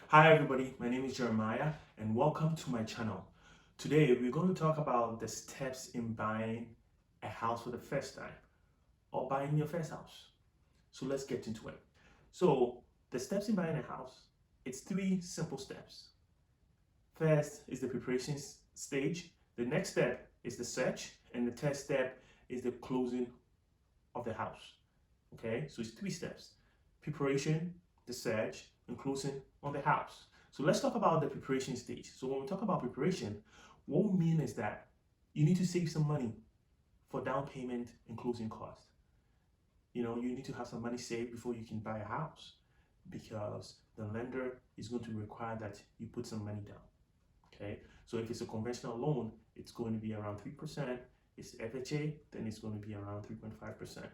Hi everybody, my name is Jeremiah and welcome to my channel. Today we're going to talk about the steps in buying a house for the first time or buying your first house. So let's get into it. So the steps in buying a house, it's three simple steps. First is the preparation stage, the next step is the search, and the third step is the closing of the house. Okay, so it's three steps: preparation, the search, and closing on the house. So let's talk about the preparation stage. So when we talk about preparation, what we mean is that you need to save some money for down payment and closing costs. You need to have some money saved before you can buy a house because the lender is going to require that you put some money down. Okay, so if it's a conventional loan, it's going to be around 3%. It's FHA, then it's going to be around 3.5%.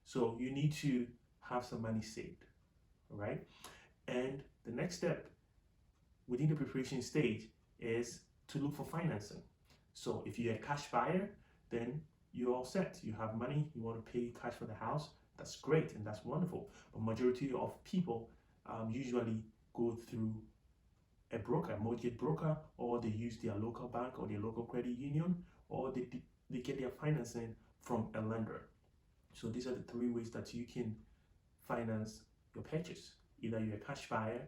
So you need to have some money saved, all right? And the next step within the preparation stage is to look for financing. So if you're a cash buyer, then you're all set. You have money, you want to pay cash for the house, that's great and that's wonderful. But majority of people usually go through a broker, a mortgage broker, or they use their local bank or their local credit union, or they get their financing from a lender. So these are the three ways that you can finance your purchase. Either you're a cash buyer,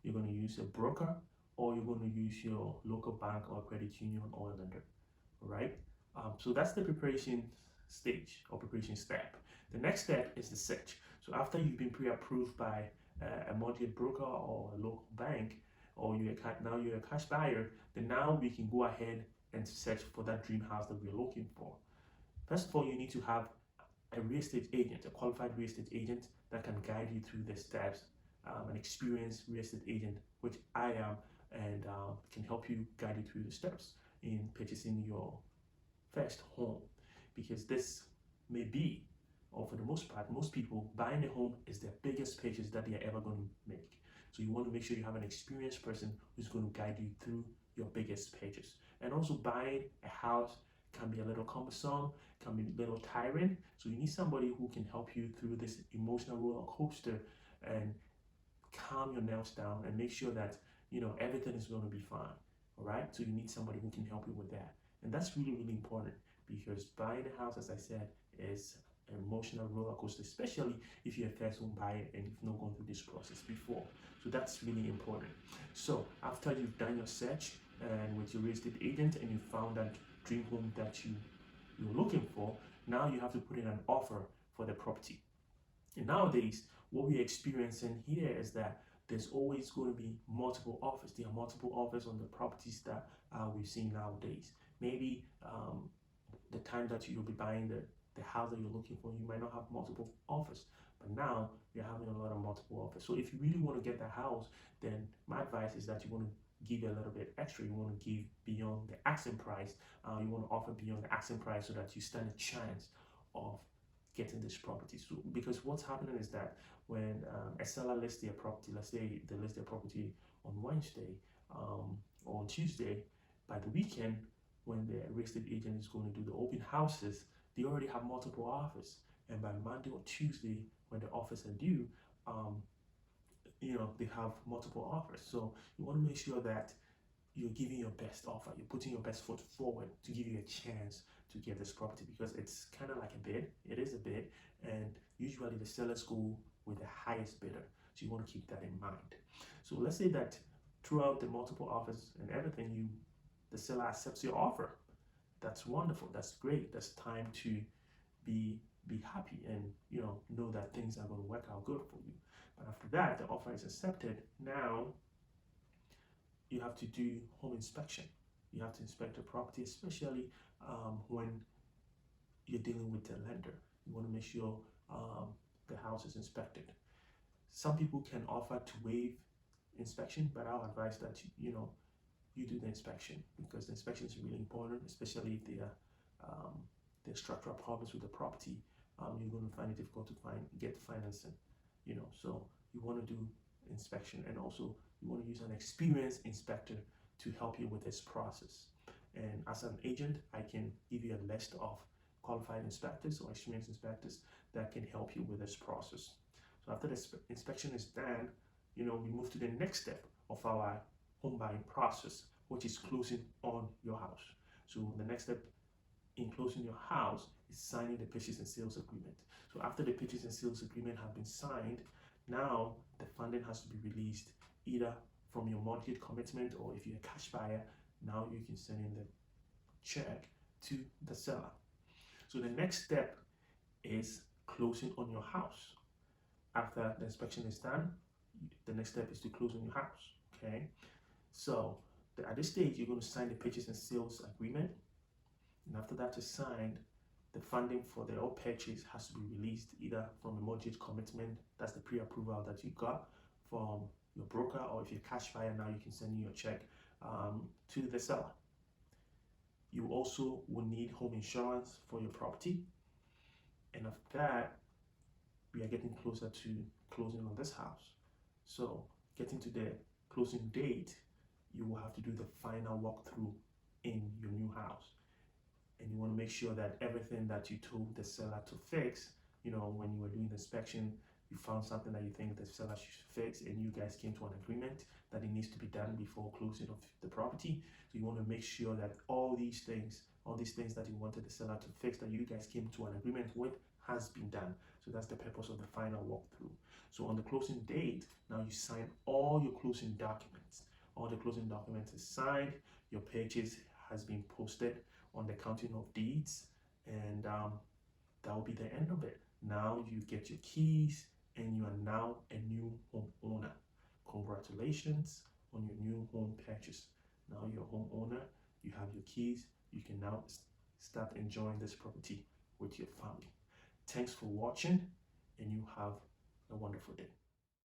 you're going to use a broker, or you're going to use your local bank or credit union or a lender. All right. So that's the preparation stage or preparation step. The next step is the search. So after you've been pre-approved by a mortgage broker or a local bank, or now you're a cash buyer, then now we can go ahead and search for that dream house that we're looking for. First of all, you need to have a real estate agent, a qualified real estate agent that can guide you through the steps, an experienced real estate agent, which I am, and can help you guide you through the steps in purchasing your first home. Because this may be, or for the most part, most people, buying a home is their biggest purchase that they are ever going to make. So you want to make sure you have an experienced person who's going to guide you through your biggest purchase. And also buying a house can be a little cumbersome, can be a little tiring. So you need somebody who can help you through this emotional roller coaster and calm your nerves down and make sure that everything is going to be fine. All right. So you need somebody who can help you with that. And that's really, really important because buying a house, as I said, is an emotional roller coaster, especially if you're a first home buyer and you've not gone through this process before. So that's really important. So after you've done your search and with your real estate agent and you found that dream home that you're looking for, now you have to put in an offer for the property. And nowadays, what we're experiencing here is that there's always going to be multiple offers. There are multiple offers on the properties that we've seen nowadays. Maybe the time that you'll be buying the house that you're looking for, you might not have multiple offers. But now you're having a lot of multiple offers. So if you really want to get the house, then my advice is that you want to give a little bit extra. You want to give beyond the asking price. You want to offer beyond the asking price so that you stand a chance of getting this property. So because what's happening is that when a seller lists their property, let's say they list their property on Wednesday or on Tuesday, by the weekend when the real estate agent is going to do the open houses, they already have multiple offers, and by Monday or Tuesday when the offers are due, they have multiple offers. So you want to make sure that you're giving your best offer, you're putting your best foot forward to give you a chance to get this property, because it's kind of like a bid. It is a bid, and usually the sellers go with the highest bidder. So you want to keep that in mind. So let's say that throughout the multiple offers and everything, the seller accepts your offer. That's wonderful. That's great. That's time to be happy and know that things are going to work out good for you. But after that, the offer is accepted. Now you have to do home inspection. You have to inspect the property, especially when you're dealing with the lender. You want to make sure the house is inspected. Some people can offer to waive inspection, but I'll advise that you do the inspection, because the inspection is really important, especially if there are structural problems with the property. You're going to find it difficult to get financing. So you want to do inspection, and also you want to use an experienced inspector to help you with this process. And as an agent, I can give you a list of qualified inspectors or experienced inspectors that can help you with this process. So after the inspection is done, we move to the next step, of our home buying process, which is closing on your house. So the next step in closing your house is signing the purchase and sales agreement. So after the purchase and sales agreement have been signed, now the funding has to be released either from your mortgage commitment, or if you're a cash buyer, now you can send in the check to the seller. So the next step is closing on your house. After the inspection is done, the next step is to close on your house. Okay, so at this stage you're going to sign the purchase and sales agreement, and after that is signed, the funding for the whole purchase has to be released either from a mortgage commitment, that's the pre-approval that you got from your broker, or if you're a cash buyer, now you can send in your check to the seller. You also will need home insurance for your property, and after that we are getting closer to closing on this house. So getting to the closing date, you will have to do the final walkthrough in your new house, and you want to make sure that everything that you told the seller to fix, when you were doing the inspection, you found something that you think the seller should fix, and you guys came to an agreement that it needs to be done before closing of the property. So you want to make sure that all these things that you wanted the seller to fix, that you guys came to an agreement with, has been done. So that's the purpose of the final walkthrough. So on the closing date, now you sign all your closing documents. All the closing documents is signed. Your purchase has been posted on the counting of deeds, and that will be the end of it. Now you get your keys, and you are now a new homeowner. Congratulations on your new home purchase. Now you're a homeowner, you have your keys, you can now start enjoying this property with your family. Thanks for watching, and you have a wonderful day.